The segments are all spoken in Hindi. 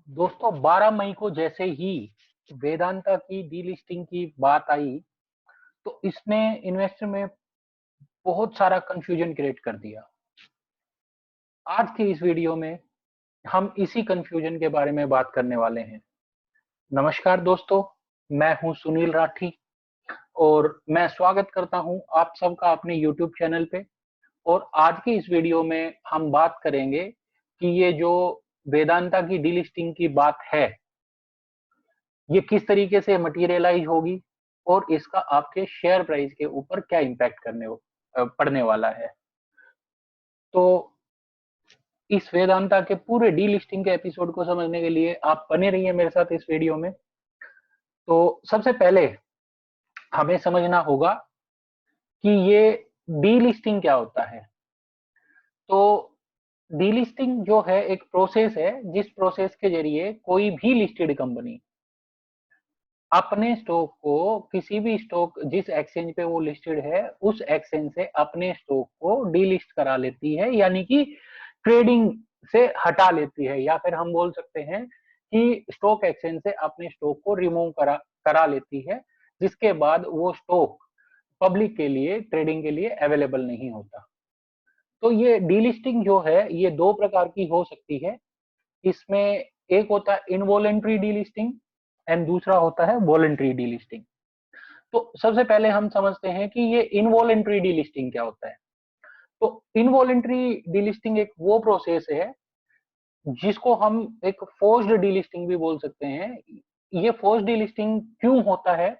दोस्तों 12 मई को जैसे ही वेदांता की डीलिस्टिंग की बात आई तो इसने इन्वेस्टर में बहुत सारा कंफ्यूजन क्रिएट कर दिया। आज के इस वीडियो में हम इसी कंफ्यूजन के बारे में बात करने वाले हैं। नमस्कार दोस्तों, मैं हूं सुनील राठी और मैं स्वागत करता हूं आप सबका अपने YouTube चैनल पे। और आज की इस वीडियो में हम बात करेंगे कि ये जो वेदांता की डीलिस्टिंग की बात है, ये किस तरीके से मटेरियलाइज होगी और इसका आपके शेयर प्राइस के ऊपर क्या इम्पैक्ट पड़ने वाला है। तो इस वेदांता के पूरे डीलिस्टिंग के एपिसोड को समझने के लिए आप बने रहिए मेरे साथ इस वीडियो में। तो सबसे पहले हमें समझना होगा कि ये डीलिस्टिंग क्या होता है। तो डीलिस्टिंग जो है एक प्रोसेस है जिस प्रोसेस के जरिए कोई भी लिस्टेड कंपनी अपने स्टॉक को किसी भी स्टॉक जिस एक्सचेंज पे वो लिस्टेड है उस एक्सचेंज से अपने स्टॉक को डीलिस्ट करा लेती है, यानी कि ट्रेडिंग से हटा लेती है, या फिर हम बोल सकते हैं कि स्टॉक एक्सचेंज से अपने स्टॉक को रिमूव करा लेती है, जिसके बाद वो स्टॉक पब्लिक के लिए ट्रेडिंग के लिए अवेलेबल नहीं होता। तो ये डीलिस्टिंग जो है ये दो प्रकार की हो सकती है। इसमें एक होता है इनवॉलेंट्री डीलिस्टिंग एंड दूसरा होता है वॉलेंट्री डीलिस्टिंग। तो सबसे पहले हम समझते हैं कि ये इनवॉलेंट्री डीलिस्टिंग क्या होता है। तो इनवॉलेंट्री डीलिस्टिंग एक वो प्रोसेस है जिसको हम एक फोर्स्ड डीलिस्टिंग भी बोल सकते हैं। ये फोर्स्ड डीलिस्टिंग क्यों होता है?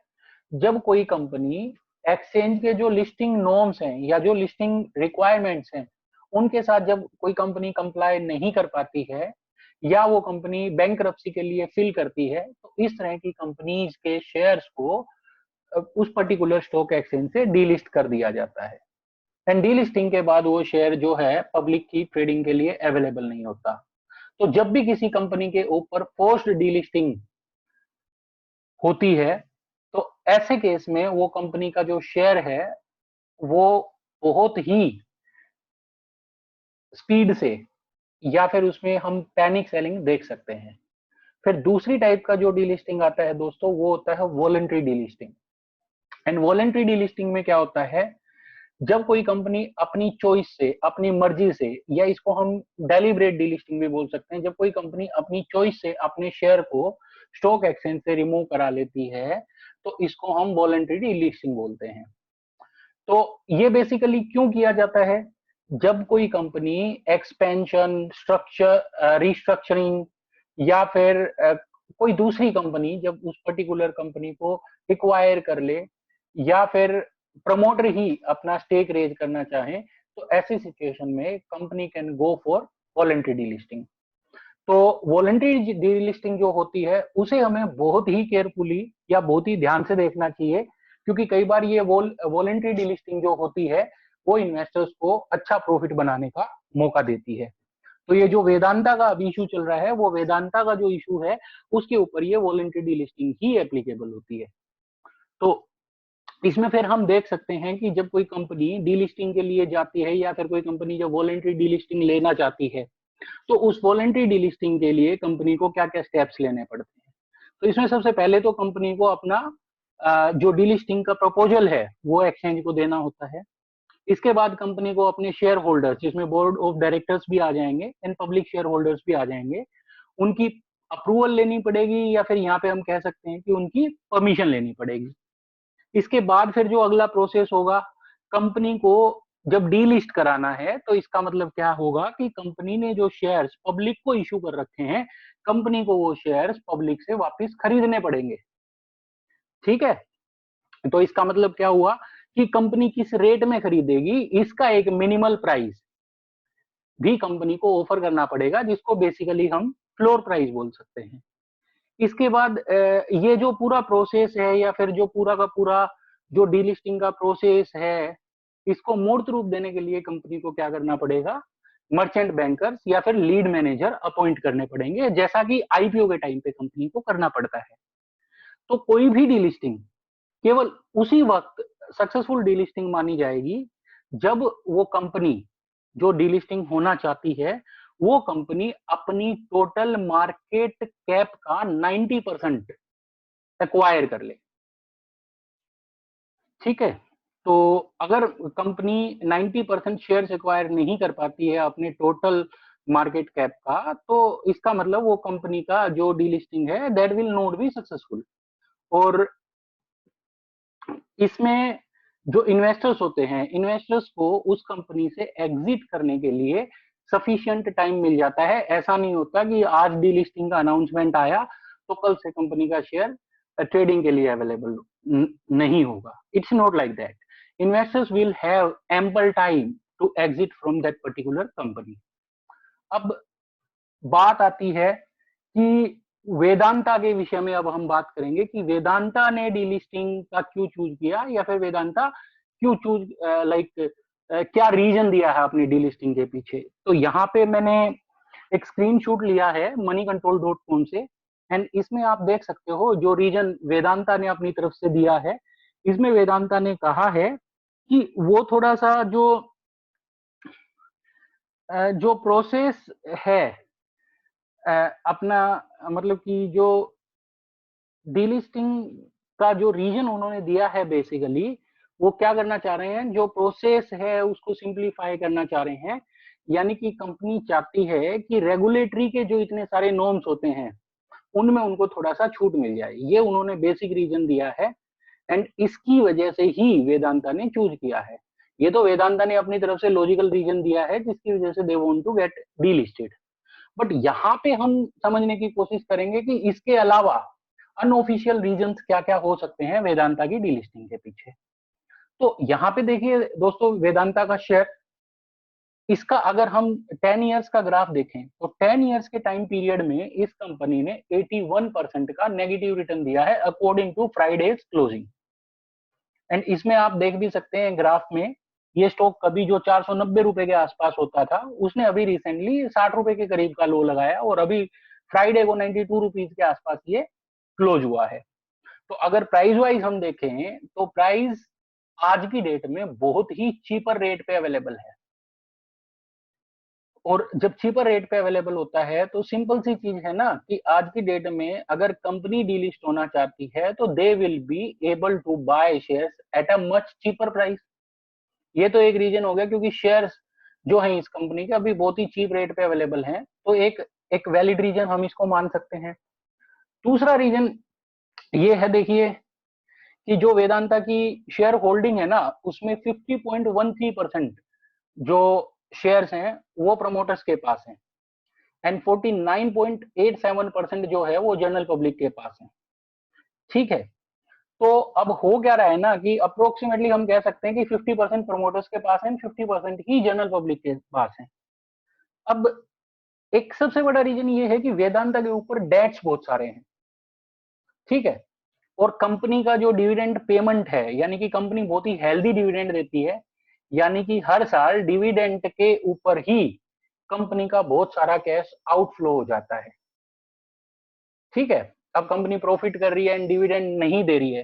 जब कोई कंपनी एक्सचेंज के जो लिस्टिंग नॉर्म्स हैं या जो लिस्टिंग रिक्वायरमेंट्स हैं उनके साथ जब कोई कंपनी कंप्लाई नहीं कर पाती है या वो कंपनी बैंकरप्सी के लिए फिल करती है, तो इस तरह की कंपनीज के शेयर्स को उस पर्टिकुलर स्टॉक एक्सचेंज से डीलिस्ट कर दिया जाता है। एंड डीलिस्टिंग के बाद वो शेयर जो है पब्लिक की ट्रेडिंग के लिए अवेलेबल नहीं होता। तो जब भी किसी कंपनी के ऊपर फोर्स्ड डीलिस्टिंग होती है तो ऐसे केस में वो कंपनी का जो शेयर है वो बहुत ही स्पीड से या फिर उसमें हम पैनिक सेलिंग देख सकते हैं। फिर दूसरी टाइप का जो डीलिस्टिंग आता है दोस्तों वो होता है voluntary delisting. And voluntary delisting में क्या होता है, जब कोई कंपनी अपनी चॉइस से अपनी मर्जी से, या इसको हम डेलिब्रेट डीलिस्टिंग भी बोल सकते हैं, जब कोई कंपनी अपनी चॉइस से अपने शेयर को स्टॉक एक्सचेंज से रिमूव करा लेती है तो इसको हम वॉलंटरी डीलिस्टिंग बोलते हैं। तो ये बेसिकली क्यों किया जाता है? जब कोई कंपनी एक्सपेंशन स्ट्रक्चर रिस्ट्रक्चरिंग या फिर कोई दूसरी कंपनी जब उस पर्टिकुलर कंपनी को एक्वायर कर ले या फिर प्रमोटर ही अपना स्टेक रेज करना चाहे, तो ऐसी सिचुएशन में company can go for voluntary delisting. तो वॉलंटरी डीलिस्टिंग जो होती है उसे हमें बहुत ही केयरफुली या बहुत ही ध्यान से देखना चाहिए, क्योंकि कई बार ये वॉलंटरी डीलिस्टिंग जो होती है वो इन्वेस्टर्स को अच्छा प्रॉफिट बनाने का मौका देती है। तो ये जो वेदांता का अभी इशू चल रहा है वो वेदांता का जो इशू है उसके ऊपर ये वॉलंटरी डीलिस्टिंग ही एप्लीकेबल होती है। तो इसमें फिर हम देख सकते हैं कि जब कोई कंपनी डीलिस्टिंग के लिए जाती है या फिर कोई कंपनी जब वॉलंटरी डीलिस्टिंग लेना चाहती है तो उस वॉलंटरी डीलिस्टिंग के लिए कंपनी को क्या क्या स्टेप्स लेने पड़ते हैं। तो इसमें सबसे पहले तो कंपनी को अपना जो डीलिस्टिंग का प्रपोजल है वो एक्सचेंज को देना होता है। इसके बाद कंपनी को अपने शेयर होल्डर्स, जिसमें बोर्ड ऑफ डायरेक्टर्स भी आ जाएंगे एंड पब्लिक शेयर होल्डर्स भी आ जाएंगे, उनकी अप्रूवल लेनी पड़ेगी या फिर यहाँ पे हम कह सकते हैं कि उनकी परमिशन लेनी पड़ेगी। इसके बाद फिर जो अगला प्रोसेस होगा, कंपनी को जब डीलिस्ट कराना है तो इसका मतलब क्या होगा कि कंपनी ने जो शेयर्स पब्लिक को इशू कर रखे हैं, कंपनी को वो शेयर्स पब्लिक से वापस खरीदने पड़ेंगे। ठीक है, तो इसका मतलब क्या हुआ कि कंपनी किस रेट में खरीदेगी इसका एक मिनिमल प्राइस भी कंपनी को ऑफर करना पड़ेगा, जिसको बेसिकली हम फ्लोर प्राइस बोल सकते हैं। इसके बाद ये जो पूरा प्रोसेस है या फिर जो पूरा का पूरा जो डीलिस्टिंग का प्रोसेस है, इसको मूर्त रूप देने के लिए कंपनी को क्या करना पड़ेगा, मर्चेंट बैंकर्स या फिर लीड मैनेजर अपॉइंट करने पड़ेंगे, जैसा कि आईपीओ के टाइम पे कंपनी को करना पड़ता है। तो कोई भी डीलिस्टिंग केवल उसी वक्त सक्सेसफुल डीलिस्टिंग मानी जाएगी जब वो कंपनी जो डीलिस्टिंग होना चाहती है वो कंपनी अपनी टोटल मार्केट कैप का 90% एक्वायर कर ले। ठीक है, तो अगर कंपनी 90% शेयर एक्वायर नहीं कर पाती है अपने टोटल मार्केट कैप का, तो इसका मतलब वो कंपनी का जो डीलिस्टिंग है that will not be successful. और इसमें जो इन्वेस्टर्स होते हैं, इन्वेस्टर्स को उस कंपनी से एग्जिट करने के लिए सफिशिएंट टाइम मिल जाता है। ऐसा नहीं होता कि आज डीलिस्टिंग का अनाउंसमेंट आया तो कल से कंपनी का शेयर ट्रेडिंग के लिए अवेलेबल नहीं होगा। It's not like that. Investors will have ample time to exit from that particular company. अब बात आती है कि वेदांता के विषय में अब हम बात करेंगे कि वेदांता ने डीलिस्टिंग का क्यों चूज किया, या फिर वेदांता क्यों चूज क्या रीजन दिया है अपनी डीलिस्टिंग के पीछे। तो यहाँ पे मैंने एक स्क्रीनशॉट लिया है moneycontrol.com से, एंड इसमें आप देख सकते हो जो रीजन वेदांता ने अपनी तरफ से दिया है। इसमें वेदांता ने कहा है कि वो थोड़ा सा जो प्रोसेस है अपना, मतलब कि जो डीलिस्टिंग का जो रीजन उन्होंने दिया है, बेसिकली वो क्या करना चाह रहे हैं, जो प्रोसेस है उसको सिंप्लीफाई करना चाह रहे हैं। यानी कि कंपनी चाहती है कि रेगुलेटरी के जो इतने सारे नॉर्म्स होते हैं उनमें उनको थोड़ा सा छूट मिल जाए। ये उन्होंने बेसिक रीजन दिया है, एंड इसकी वजह से ही वेदांता ने चूज किया है। ये तो वेदांता ने अपनी तरफ से लॉजिकल रीजन दिया है जिसकी वजह से they want to get delisted. But यहाँ पे हम समझने की कोशिश करेंगे कि इसके अलावा अनऑफिशियल रीजंस क्या क्या हो सकते हैं वेदांता की डीलिस्टिंग के पीछे। तो यहाँ पे देखिए दोस्तों, वेदांता का शेयर, इसका अगर हम 10 इयर्स का ग्राफ देखें तो 10 इयर्स के टाइम पीरियड में इस कंपनी ने 81% का नेगेटिव रिटर्न दिया है according to Friday's closing. And इसमें आप देख भी सकते हैं ग्राफ में, ये स्टॉक कभी जो 490 रुपए के आसपास होता था उसने अभी रिसेंटली 60 रुपए के करीब का लो लगाया, और अभी फ्राइडे को 92 रुपीज के आसपास ये क्लोज हुआ है। तो अगर प्राइस वाइज हम देखें तो प्राइस आज की डेट में बहुत ही चीपर रेट पे अवेलेबल है। और जब चीपर रेट पे अवेलेबल होता है तो सिंपल सी चीज है ना कि आज की डेट में अगर कंपनी डीलिस्ट होना चाहती है तो they will be able to buy shares at a much cheaper price. ये तो एक रीजन हो गया क्योंकि शेयर्स जो है इस कंपनी के अभी बहुत ही चीप रेट पे अवेलेबल हैं, तो एक एक वैलिड रीजन हम इसको मान सकते हैं। दूसरा रीजन ये है, देखिए कि जो वेदांता की शेयर होल्डिंग है ना उसमें 50.13% जो शेयर्स हैं वो प्रमोटर्स के पास हैं, एंड 49.87% जो है वो जनरल पब्लिक के पास है। ठीक है, तो अब हो क्या रहा है ना कि अप्रोक्सीमेटली हम कह सकते हैं कि 50% प्रमोटर्स के पास है, 50% ही जनरल पब्लिक के पास है। अब एक सबसे बड़ा रीजन ये है कि वेदांता के ऊपर डेट्स बहुत सारे हैं। ठीक है, और कंपनी का जो डिविडेंड पेमेंट है, यानी कि कंपनी बहुत ही हेल्दी डिविडेंड देती है, यानी कि हर साल डिविडेंड के ऊपर ही कंपनी का बहुत सारा कैश आउटफ्लो हो जाता है। ठीक है, अब कंपनी प्रॉफिट कर रही है एंड डिविडेंड नहीं दे रही है,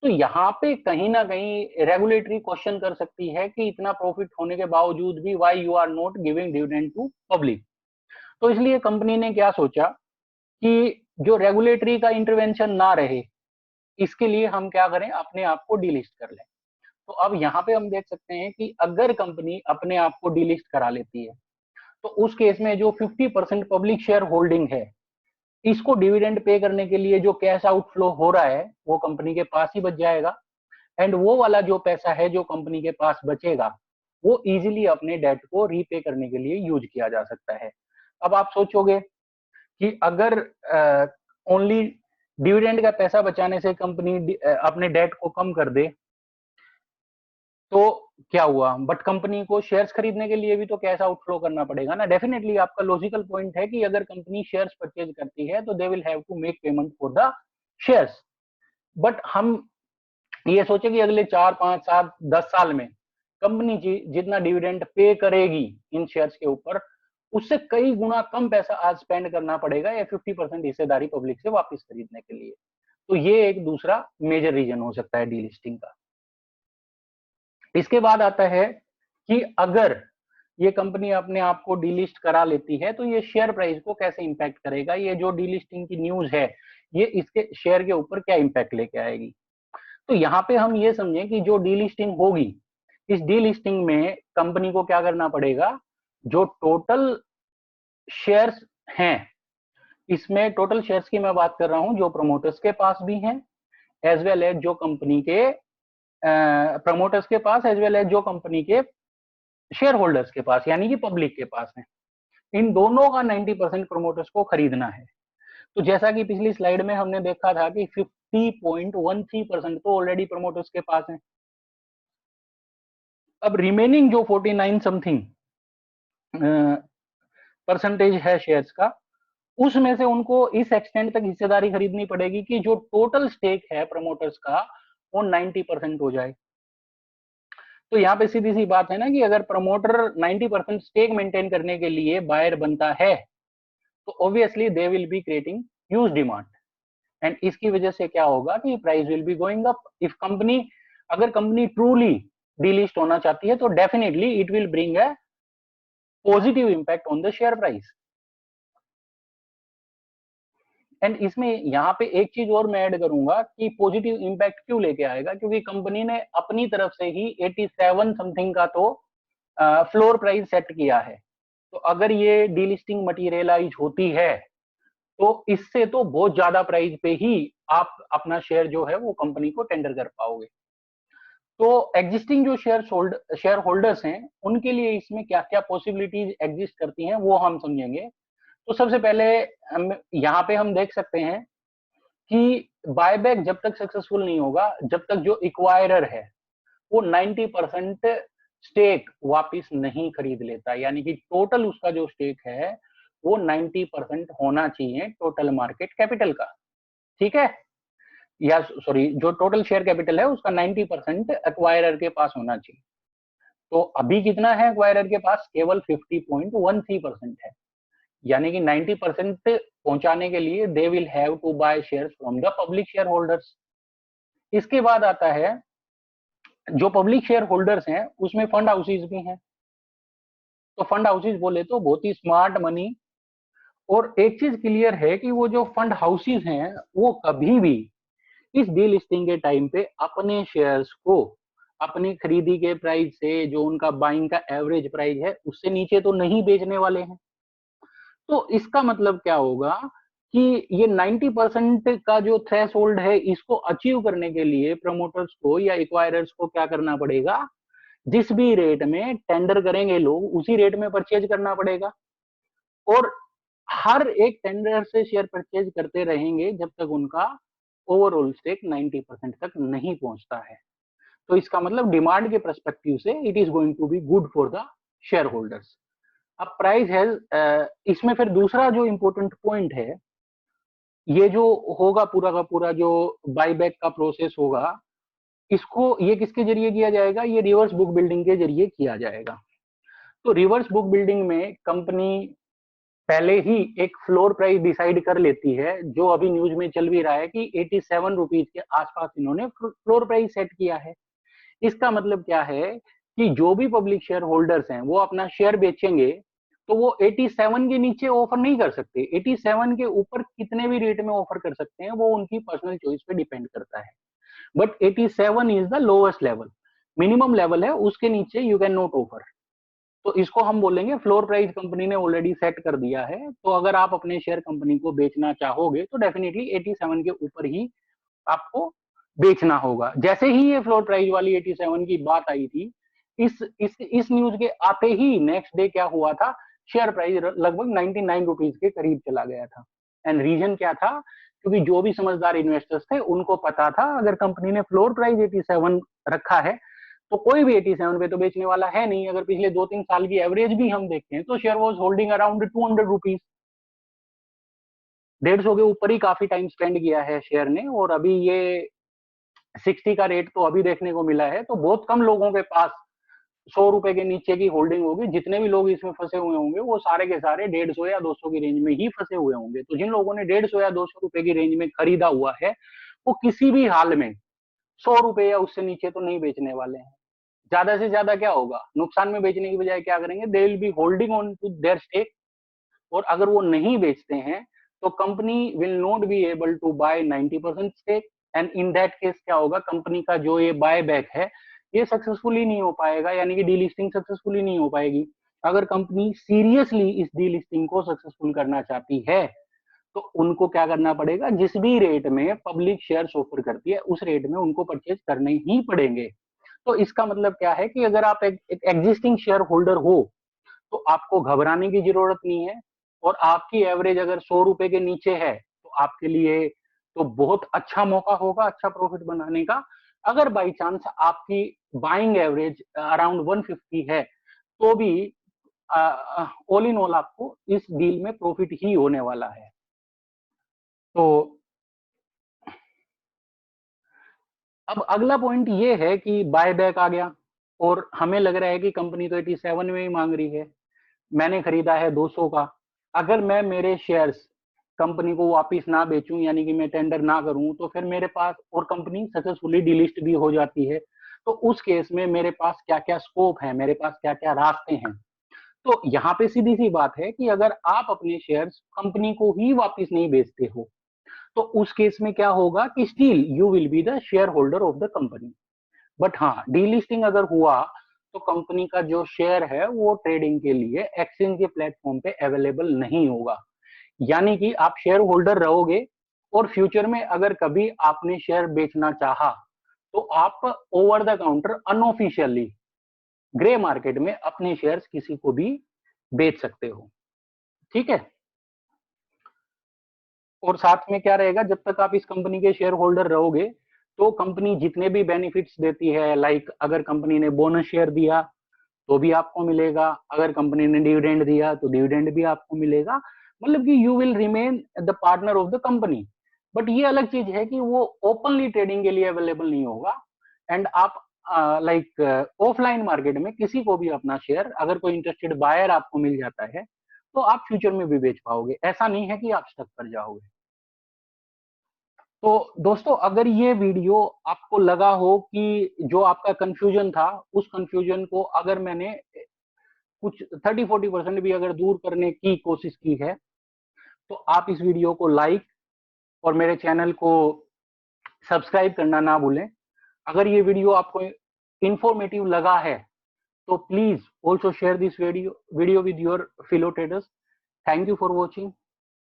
तो यहाँ पे कहीं ना कहीं रेगुलेटरी क्वेश्चन कर सकती है कि इतना प्रॉफिट होने के बावजूद भी why you are not giving dividend to public. तो इसलिए कंपनी ने क्या सोचा कि जो रेगुलेटरी का इंटरवेंशन ना रहे, इसके लिए हम क्या करें, अपने आप को डीलिस्ट कर लें। तो अब यहाँ पे हम देख सकते हैं कि अगर कंपनी अपने आप को डीलिस्ट करा लेती है तो उस केस में जो 50% पब्लिक शेयर होल्डिंग है, इसको डिविडेंड पे करने के लिए जो कैश आउटफ्लो हो रहा है वो कंपनी के पास ही बच जाएगा, एंड वो वाला जो पैसा है जो कंपनी के पास बचेगा वो इजीली अपने डेट को रीपे करने के लिए यूज किया जा सकता है। अब आप सोचोगे कि अगर ओनली डिविडेंड का पैसा बचाने से कंपनी अपने डेट को कम कर दे तो क्या हुआ, बट कंपनी को शेयर्स खरीदने के लिए भी तो कैश आउटफ्लो करना पड़ेगा ना। डेफिनेटली आपका लॉजिकल पॉइंट है कि अगर कंपनी शेयर्स परचेज करती है तो they will have to make payment for the shares. But हम ये सोचे कि अगले 4 5 7 10 साल में कंपनी जितना डिविडेंड पे करेगी इन शेयर्स के ऊपर, उससे कई गुना कम पैसा आज स्पेंड करना पड़ेगा या 50% हिस्सेदारी पब्लिक से वापस खरीदने के लिए। तो ये एक दूसरा मेजर रीजन हो सकता है डीलिस्टिंग का। इसके बाद आता है कि अगर ये कंपनी अपने आप को डीलिस्ट करा लेती है तो ये शेयर प्राइस को कैसे इंपैक्ट करेगा, ये जो डीलिस्टिंग की न्यूज है ये इसके शेयर के ऊपर क्या इंपैक्ट लेके आएगी। तो यहाँ पे हम ये समझें कि जो डीलिस्टिंग होगी, इस डीलिस्टिंग में कंपनी को क्या करना पड़ेगा, जो टोटल शेयर्स हैं, इसमें टोटल शेयर्स की मैं बात कर रहा हूं जो प्रमोटर्स के पास भी हैं, एज वेल एज जो कंपनी के प्रमोटर्स के पास, एज वेल एज जो कंपनी के शेयर होल्डर्स के पास यानी कि पब्लिक के पास है, इन दोनों का 90% प्रमोटर्स को खरीदना है। तो जैसा कि पिछली स्लाइड में हमने देखा था कि 50.13% तो ऑलरेडी प्रमोटर्स के पास है। अब रिमेनिंग जो 49 समथिंग परसेंटेज है शेयर्स का, उसमें से उनको इस एक्सटेंड तक हिस्सेदारी खरीदनी पड़ेगी कि जो टोटल स्टेक है प्रमोटर्स का वो 90% हो जाए। तो यहाँ पे सीधी सी बात है ना कि अगर प्रमोटर 90% स्टेक मेंटेन करने के लिए बायर बनता है तो obviously they will be creating huge demand, and इसकी वजह से क्या होगा कि price will be going up. If company, अगर कंपनी ट्रूली डीलिस्ट होना चाहती है तो definitely it will bring a positive impact on the share price. And इसमें यहाँ पे एक चीज और मैं ऐड करूंगा कि पॉजिटिव इंपैक्ट क्यों लेके आएगा, क्योंकि कंपनी ने अपनी तरफ से ही 87 समथिंग का तो फ्लोर प्राइस सेट किया है। तो अगर ये डीलिस्टिंग मटीरियलाइज होती है तो इससे तो बहुत ज्यादा प्राइस पे ही आप अपना शेयर जो है वो कंपनी को टेंडर कर पाओगे। तो एग्जिस्टिंग जो शेयर होल्डर्स हैं उनके लिए इसमें क्या क्या पॉसिबिलिटीज एग्जिस्ट करती हैं वो हम समझेंगे। तो सबसे पहले हम यहाँ पे हम देख सकते हैं कि बायबैक जब तक सक्सेसफुल नहीं होगा, जब तक जो इक्वायरर है वो 90% स्टेक वापिस नहीं खरीद लेता, यानी कि टोटल उसका जो स्टेक है वो 90% होना चाहिए टोटल मार्केट कैपिटल का, ठीक है, या सॉरी जो टोटल शेयर कैपिटल है उसका 90% एक्वायरर के पास होना चाहिए। तो अभी कितना है एक्वायरर के पास, केवल 50.13% है, यानी कि 90% पहुंचाने के लिए they will have to buy shares from the public shareholders. इसके बाद आता है जो पब्लिक शेयर होल्डर्स हैं उसमें फंड हाउसेज भी हैं। तो फंड हाउसेज बोले तो बहुत ही स्मार्ट मनी, और एक चीज क्लियर है कि वो जो फंड हाउसेज हैं वो कभी भी इस डील लिस्टिंग के टाइम पे अपने शेयर्स को अपनी खरीदी के प्राइस से, जो उनका बाइंग का एवरेज प्राइस है उससे नीचे तो नहीं बेचने वाले हैं। तो इसका मतलब क्या होगा कि ये 90% का जो थ्रेश होल्ड है इसको अचीव करने के लिए प्रमोटर्स को या एक्वायरर्स को क्या करना पड़ेगा, जिस भी रेट में टेंडर करेंगे लोग उसी रेट में परचेज करना पड़ेगा, और हर एक टेंडर से शेयर परचेज करते रहेंगे जब तक उनका ओवरऑल स्टेक 90% तक नहीं पहुंचता है। तो इसका मतलब डिमांड के परस्पेक्टिव से it is going to be good for the shareholders. अब प्राइस है, इसमें फिर दूसरा जो इंपॉर्टेंट पॉइंट है, ये जो होगा पूरा का पूरा जो बाईबैक का प्रोसेस होगा, इसको ये किसके जरिए किया जाएगा, ये रिवर्स बुक बिल्डिंग के जरिए किया जाएगा। तो रिवर्स बुक बिल्डिंग में कंपनी पहले ही एक फ्लोर प्राइस डिसाइड कर लेती है, जो अभी न्यूज में चल भी रहा है कि 87 रुपीज के आसपास इन्होंने फ्लोर प्राइस सेट किया है। इसका मतलब क्या है कि जो भी पब्लिक शेयर होल्डर्स हैं वो अपना शेयर बेचेंगे तो वो 87 के नीचे ऑफर नहीं कर सकते, 87 के ऊपर कितने भी रेट में ऑफर कर सकते हैं वो उनकी पर्सनल चॉइस पे डिपेंड करता है। But 87 is the lowest level, minimum level है, उसके नीचे यू कैन नॉट ऑफर। तो इसको हम बोलेंगे फ्लोर प्राइस कंपनी ने ऑलरेडी सेट कर दिया है। तो अगर आप अपने शेयर कंपनी को बेचना चाहोगे तो डेफिनेटली 87 के ऊपर ही आपको बेचना होगा। जैसे ही ये फ्लोर प्राइस वाली 87 की बात आई थी, इस न्यूज के आते ही नेक्स्ट डे क्या हुआ था, शेयर प्राइस लगभग 99 रुपीज के करीब चला गया था। एंड रीजन क्या था, क्योंकि जो भी समझदार इन्वेस्टर्स थे उनको पता था अगर कंपनी ने फ्लोर प्राइस 87 रखा है तो कोई भी 87 पे तो बेचने वाला है नहीं। अगर पिछले 2-3 साल की एवरेज भी हम देखें तो share was holding around 200 rupees, 150 के ऊपर ही काफी टाइम स्पेंड किया है शेयर ने, और अभी ये 60 का रेट तो अभी देखने को मिला है। तो बहुत कम लोगों के पास 100 रुपए के नीचे की होल्डिंग होगी। जितने भी लोग इसमें फंसे हुए होंगे वो सारे के सारे 150 या 200 की रेंज में ही फंसे हुए होंगे। तो जिन लोगों ने 150 या 200 रुपए की रेंज में खरीदा हुआ है वो किसी भी हाल में 100 रुपए या उससे नीचे तो नहीं बेचने वाले हैं। ज्यादा से ज्यादा क्या होगा, नुकसान में बेचने की बजाय क्या करेंगे, they will be holding on to their stake, और अगर वो नहीं बेचते हैं तो company will not be able to buy 90% stake, and in that case क्या होगा, कंपनी का जो ये बाय बैक है ये सक्सेसफुली नहीं हो पाएगा, यानी कि डीलिस्टिंग सक्सेसफुली नहीं हो पाएगी। अगर कंपनी सीरियसली इस डीलिस्टिंग को सक्सेसफुल करना चाहती है तो उनको क्या करना पड़ेगा, जिस भी रेट में पब्लिक शेयर ऑफर करती है उस रेट में उनको परचेज करने ही पड़ेंगे। तो इसका मतलब क्या है कि अगर आप एक एग्जिस्टिंग शेयर होल्डर हो तो आपको घबराने की जरूरत नहीं है, और आपकी एवरेज अगर 100 रुपए के नीचे है तो आपके लिए तो बहुत अच्छा मौका होगा अच्छा प्रॉफिट बनाने का। अगर बाई चांस आपकी बाइंग एवरेज अराउंड 150 है तो भी ऑल इन ऑल आपको इस डील में प्रॉफिट ही होने वाला है। तो अब अगला पॉइंट ये है कि बाय बैक आ गया और हमें लग रहा है कि कंपनी तो 87 में ही मांग रही है, मैंने खरीदा है 200 का, अगर मैं मेरे शेयर्स कंपनी को वापस ना बेचूं यानी कि मैं टेंडर ना करूं तो फिर मेरे पास, और कंपनी सक्सेसफुली डिलिस्ट भी हो जाती है, तो उस केस में मेरे पास क्या क्या स्कोप है, मेरे पास क्या क्या रास्ते हैं। तो यहाँ पे सीधी सी बात है कि अगर आप अपने शेयर्स कंपनी को ही वापस नहीं बेचते हो तो उस केस में क्या होगा कि still you will be the share holder of the company. But हाँ, डीलिस्टिंग अगर हुआ तो कंपनी का जो शेयर है वो ट्रेडिंग के लिए एक्सचेंज के प्लेटफॉर्म पे अवेलेबल नहीं होगा, यानी कि आप शेयर होल्डर रहोगे और फ्यूचर में अगर कभी आपने शेयर बेचना चाहा तो आप over the counter unofficially grey market में अपने शेयर्स किसी को भी बेच सकते हो। ठीक है, और साथ में क्या रहेगा, जब तक आप इस कंपनी के शेयर होल्डर रहोगे तो कंपनी जितने भी बेनिफिट्स देती है, लाइक अगर कंपनी ने बोनस शेयर दिया तो भी आपको मिलेगा, अगर कंपनी ने डिविडेंड दिया तो डिविडेंड भी आपको मिलेगा, मतलब कि you will remain the partner of the company. But ये अलग चीज है कि वो ओपनली ट्रेडिंग के लिए अवेलेबल नहीं होगा, एंड आप लाइक ऑफलाइन मार्केट में किसी को भी अपना शेयर, अगर कोई इंटरेस्टेड बायर आपको मिल जाता है तो आप फ्यूचर में भी बेच पाओगे, ऐसा नहीं है कि आप स्टक कर जाओगे। तो दोस्तों, अगर ये वीडियो आपको लगा हो कि जो आपका कंफ्यूजन था उस कंफ्यूजन को अगर मैंने कुछ 30-40% भी अगर दूर करने की कोशिश की है तो आप इस वीडियो को लाइक और मेरे चैनल को सब्सक्राइब करना ना भूलें। अगर ये वीडियो आपको इंफॉर्मेटिव लगा है तो please also share this video with your fellow traders. Thank you for watching,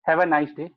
have a nice day.